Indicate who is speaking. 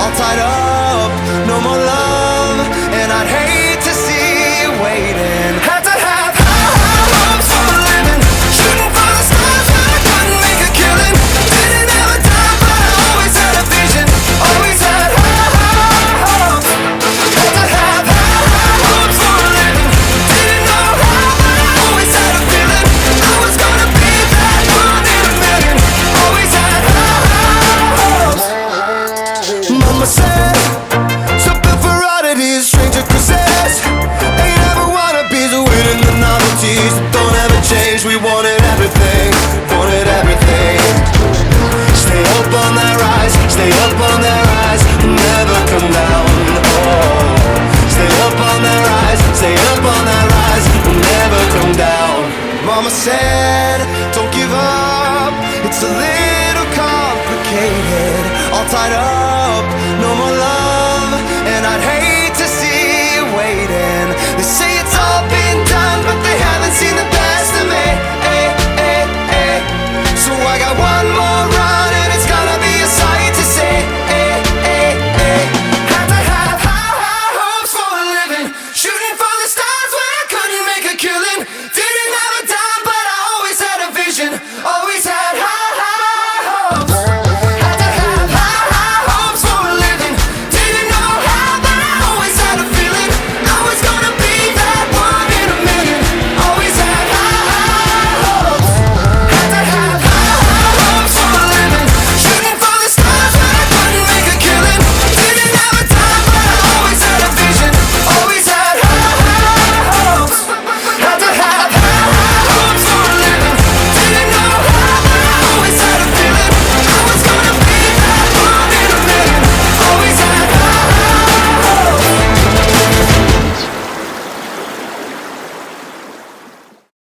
Speaker 1: all tied up, no more love, and I'd hate to see you waiting. Had to have high hopes for a living, shooting for the stars but I couldn't make a killing. Didn't ever die but I always had a vision, always had high hopes. Had to have high hopes for a living, didn't know how but I always had a feeling I was gonna be that one in a million. Always had high hopes. Mama said, something for oddities, stranger cruises. Ain't ever wannabes, waiting the novelties that don't ever change. We wanted everything, wanted everything. Stay up on that rise, stay up on that rise, never come down. Oh, stay up on that rise, stay up on that rise, never come down. Mama said, don't give up, it's a little complicated, all tied up,